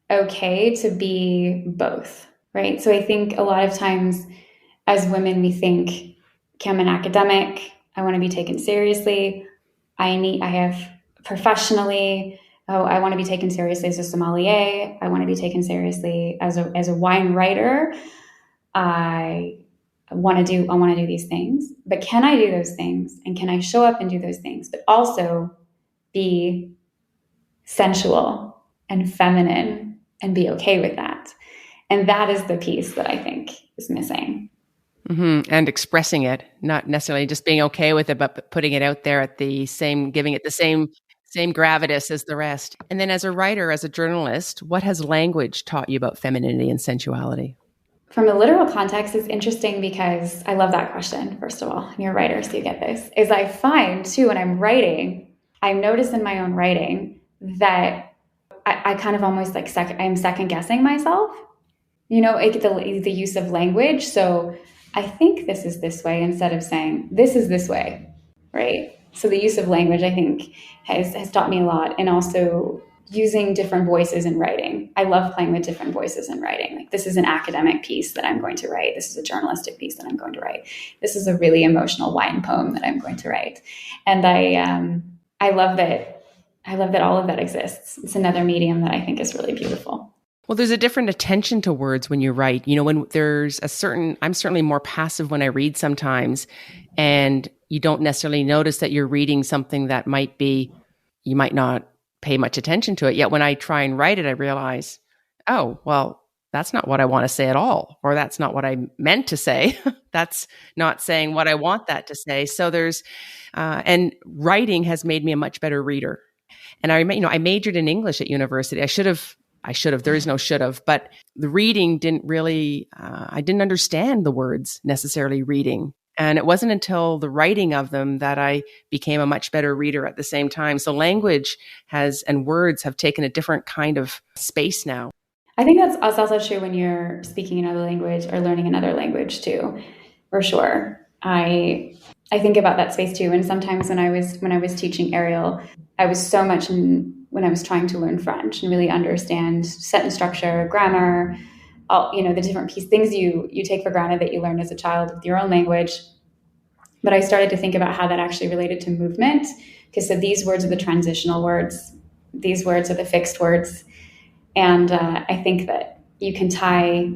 okay to be both, right? So I think a lot of times as women, we think, okay, I'm an academic. I want to be taken seriously. I have professionally, oh, I want to be taken seriously as a sommelier. I want to be taken seriously as a wine writer. I want to do these things, but can I do those things? And can I show up and do those things, but also be sensual and feminine and be okay with that? And that is the piece that I think is missing. Mm-hmm. And expressing it, not necessarily just being okay with it, but putting it out there at the same, giving it the same gravitas as the rest. And then as a writer, as a journalist, what has language taught you about femininity and sensuality? From a literal context, it's interesting because I love that question, first of all. You're a writer, so you get this. Is I find, too, when I'm writing, I notice in my own writing that I kind of almost like I'm second guessing myself, the use of language. So I think this is this way instead of saying this is this way, right? So the use of language, I think, has taught me a lot. And also using different voices in writing. I love playing with different voices in writing. Like, this is an academic piece that I'm going to write. This is a journalistic piece that I'm going to write. This is a really emotional wine poem that I'm going to write. And I love that. I love that all of that exists. It's another medium that I think is really beautiful. Well, there's a different attention to words when you write. When there's I'm certainly more passive when I read sometimes, and you don't necessarily notice that you're reading something that you might not pay much attention to it. Yet when I try and write it, I realize, oh, well, that's not what I want to say at all, or that's not what I meant to say. That's not saying what I want that to say. So and writing has made me a much better reader. And I majored in English at university. I should have, there is no should have, but the reading didn't really, I didn't understand the words necessarily reading. And it wasn't until the writing of them that I became a much better reader at the same time. So language and words have taken a different kind of space now. I think that's also true when you're speaking another language or learning another language too, for sure. I think about that space too. And sometimes when I was teaching Ariel, I was so much when I was trying to learn French and really understand sentence structure, grammar, all, the different things you take for granted that you learned as a child with your own language. But I started to think about how that actually related to movement, because so these words are the transitional words, these words are the fixed words. And I think that you can tie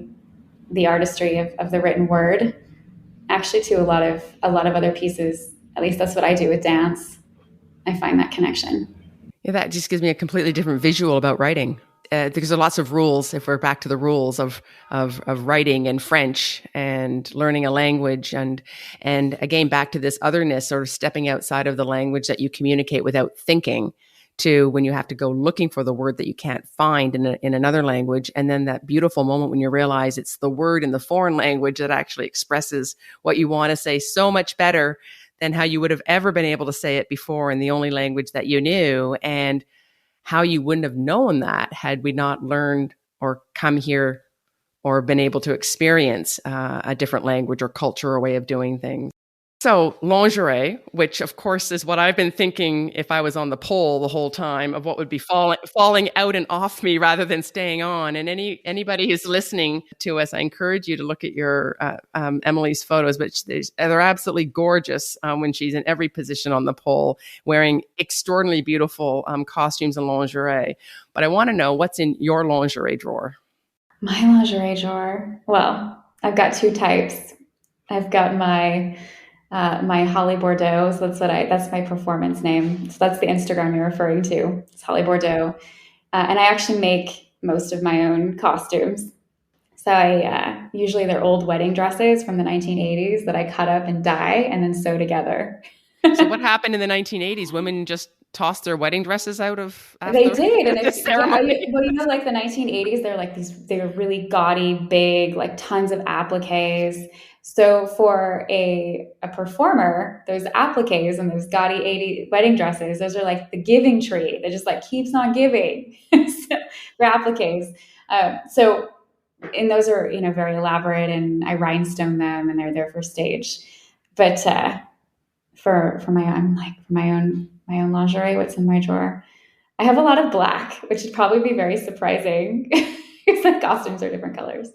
the artistry of the written word actually to a lot of other pieces. At least that's what I do with dance. I find that connection. Yeah, that just gives me a completely different visual about writing. Because there are lots of rules, if we're back to the rules of writing in French and learning a language, and again back to this otherness, or stepping outside of the language that you communicate without thinking, to when you have to go looking for the word that you can't find in another language, and then that beautiful moment when you realize it's the word in the foreign language that actually expresses what you want to say so much better than how you would have ever been able to say it before in the only language that you knew, and how you wouldn't have known that had we not learned or come here or been able to experience a different language or culture or way of doing things. So lingerie, which of course is what I've been thinking if I was on the pole the whole time, of what would be falling out and off me rather than staying on. And anybody who's listening to us, I encourage you to look at your Emily's photos, but they're absolutely gorgeous when she's in every position on the pole, wearing extraordinarily beautiful costumes and lingerie. But I want to know, what's in your lingerie drawer? My lingerie drawer? Well, I've got two types. I've got my my Holly Bordeaux. So that's my performance name. So that's the Instagram you're referring to. It's Holly Bordeaux. And I actually make most of my own costumes. So usually they're old wedding dresses from the 1980s that I cut up and dye and then sew together. So what happened in the 1980s? Women just tossed their wedding dresses out of They after did, and the ceremony. well, like the 1980s, they're like they were really gaudy, big, like tons of appliques. So for a performer, those appliques and those gaudy 80 wedding dresses, those are like the giving tree that just like keeps on giving. So, for appliques. So and those are very elaborate, and I rhinestone them, and they're there for stage. But for my own lingerie, what's in my drawer? I have a lot of black, which would probably be very surprising because the costumes are different colors.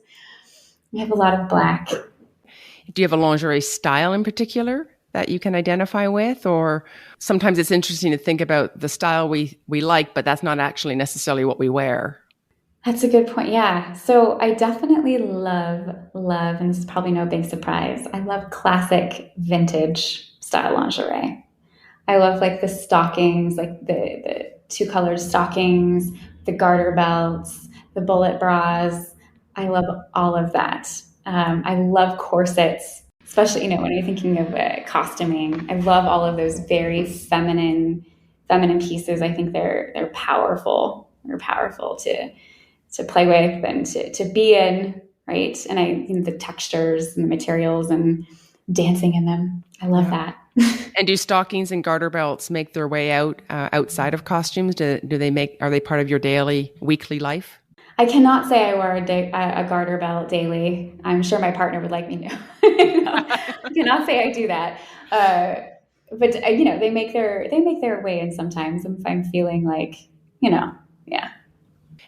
I have a lot of black. Do you have a lingerie style in particular that you can identify with? Or sometimes it's interesting to think about the style we like, but that's not actually necessarily what we wear. That's a good point. Yeah. So I definitely love, and this is probably no big surprise, I love classic vintage style lingerie. I love like the stockings, like the two colored stockings, the garter belts, the bullet bras. I love all of that. I love corsets, especially when you're thinking of costuming. I love all of those very feminine pieces. I think they're powerful. They're powerful to play with and to be in, right? And the textures and the materials and dancing in them. I love that. And do stockings and garter belts make their way out outside of costumes? Are they part of your daily, weekly life? I cannot say I wear a garter belt daily. I'm sure my partner would like me to. I cannot say I do that. But they make their way in sometimes if I'm feeling like, yeah.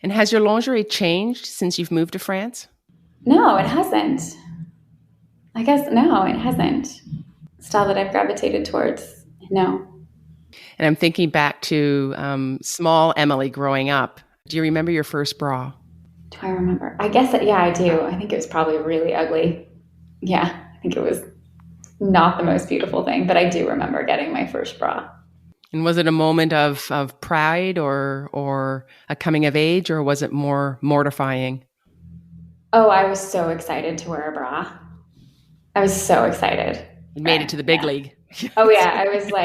And has your lingerie changed since you've moved to France? No, it hasn't. I guess no, it hasn't. Style that I've gravitated towards. No. And I'm thinking back to small Emily growing up. Do you remember your first bra? Do I remember? I guess that, yeah, I do. I think it was probably really ugly. Yeah, I think it was not the most beautiful thing, but I do remember getting my first bra. And was it a moment of pride or a coming of age, or was it more mortifying? Oh, I was so excited to wear a bra. I was so excited. You made it to the big league. Oh yeah,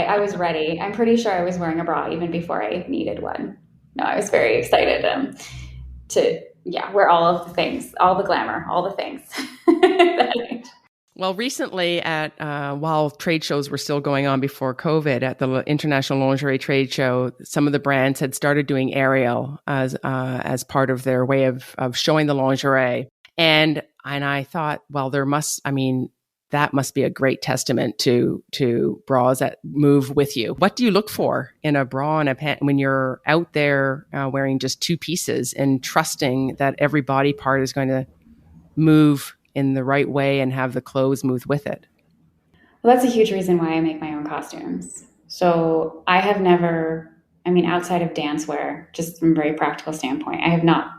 I was ready. I'm pretty sure I was wearing a bra even before I needed one. No, I was very excited to wear all of the things, all the glamour, all the things. Well, recently while trade shows were still going on before COVID, at the International Lingerie Trade Show, some of the brands had started doing aerial as part of their way of showing the lingerie. And I thought, well, that must be a great testament to bras that move with you. What do you look for in a bra and a pant when you're out there wearing just two pieces and trusting that every body part is going to move in the right way and have the clothes move with it? Well, that's a huge reason why I make my own costumes. So I have never, outside of dance wear, just from a very practical standpoint, I have not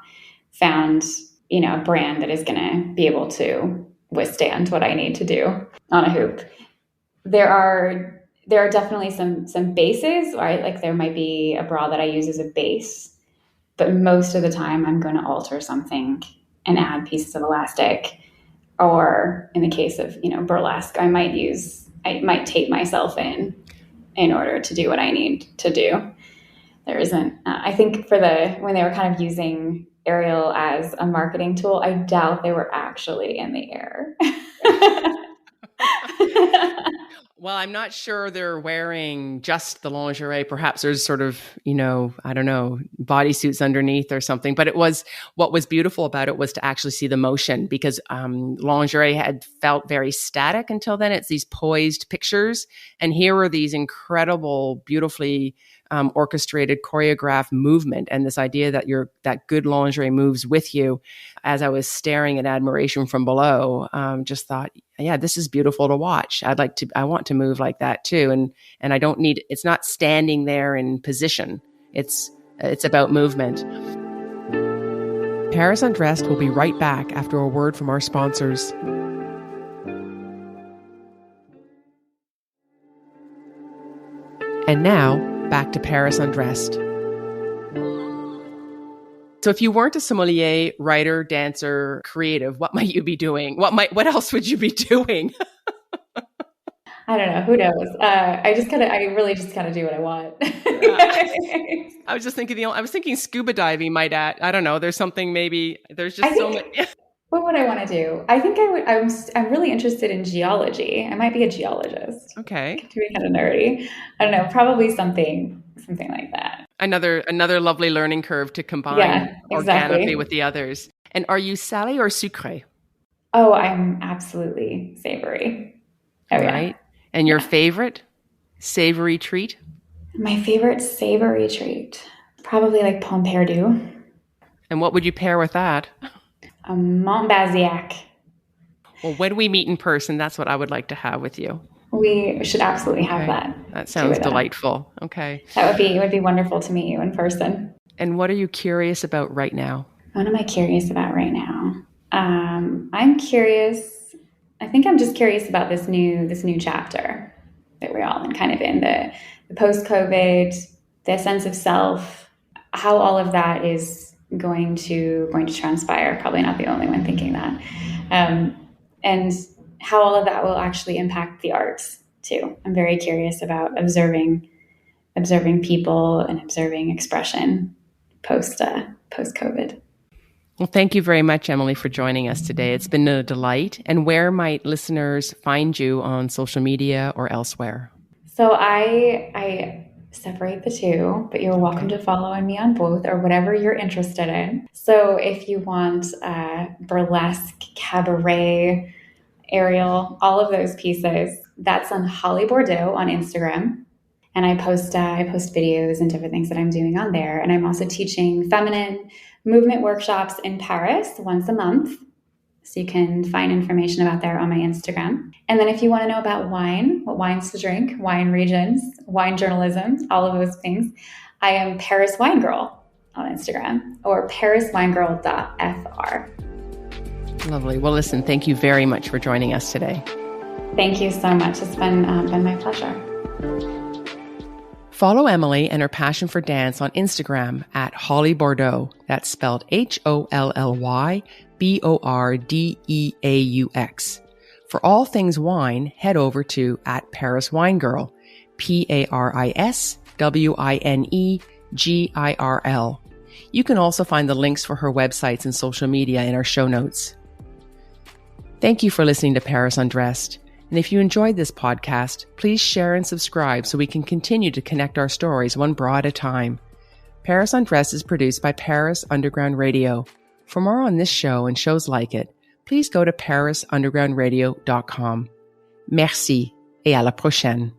found, a brand that is going to be able to withstand what I need to do on a hoop. There are definitely some bases, right? Like there might be a bra that I use as a base, but most of the time I'm going to alter something and add pieces of elastic. Or in the case of, burlesque, I might tape myself in order to do what I need to do. There isn't, I think when they were kind of using aerial as a marketing tool, I doubt they were actually in the air. Well, I'm not sure they're wearing just the lingerie. Perhaps there's sort of, I don't know, bodysuits underneath or something. But what was beautiful about it was to actually see the motion, because lingerie had felt very static until then. It's these poised pictures. And here are these incredible, beautifully orchestrated, choreographed movement, and this idea that good lingerie moves with you. As I was staring in admiration from below, just thought, yeah, this is beautiful to watch. I want to move like that too. And I don't need, it's not standing there in position. It's about movement. Paris Undressed will be right back after a word from our sponsors. And now, back to Paris Undressed. So if you weren't a sommelier, writer, dancer, creative, what might you be doing? What else would you be doing? I don't know. Who knows? I really just kind of do what I want. I was just thinking, I was thinking scuba diving might add, I don't know, there's something maybe, there's just so much. What would I want to do? I think I'm really interested in geology. I might be a geologist. Okay. To be kind of nerdy. I don't know, probably something like that. Another lovely learning curve to combine organically with the others. And are you salé or sucré? Oh, I'm absolutely savory. Oh, right. Yeah. And your favorite savory treat? My favorite savory treat, probably like pomme perdu. And what would you pair with that? A Montbazillac. Well, when we meet in person, that's what I would like to have with you. We should absolutely have that. That sounds delightful. Okay. It would be wonderful to meet you in person. And what are you curious about right now? What am I curious about right now? I'm curious. I think I'm just curious about this new chapter that we're all kind of in, the post-COVID, the sense of self, how all of that is going to transpire. Probably not the only one thinking that. And how all of that will actually impact the arts too. I'm very curious about observing people and observing expression post-COVID. Well, thank you very much, Emily, for joining us today. It's been a delight. And where might listeners find you on social media or elsewhere? So I separate the two, but you're welcome to follow me on both or whatever you're interested in. So if you want burlesque, cabaret, aerial, all of those pieces, that's on Holly Bordeaux on Instagram. And I post videos and different things that I'm doing on there. And I'm also teaching feminine movement workshops in Paris once a month. So you can find information about there on my Instagram. And then if you want to know about wine, what wines to drink, wine regions, wine journalism, all of those things, I am Paris Wine Girl on Instagram or pariswinegirl.fr. Lovely. Well, listen, thank you very much for joining us today. Thank you so much. It's been my pleasure. Follow Emily and her passion for dance on Instagram at Holly Bordeaux. That's spelled HOLLYBORDEAUX. For all things wine, head over to at Paris Wine Girl, ParisWineGirl. You can also find the links for her websites and social media in our show notes. Thank you for listening to Paris Undressed. And if you enjoyed this podcast, please share and subscribe so we can continue to connect our stories one bra at a time. Paris Undressed is produced by Paris Underground Radio. For more on this show and shows like it, please go to parisundergroundradio.com. Merci et à la prochaine.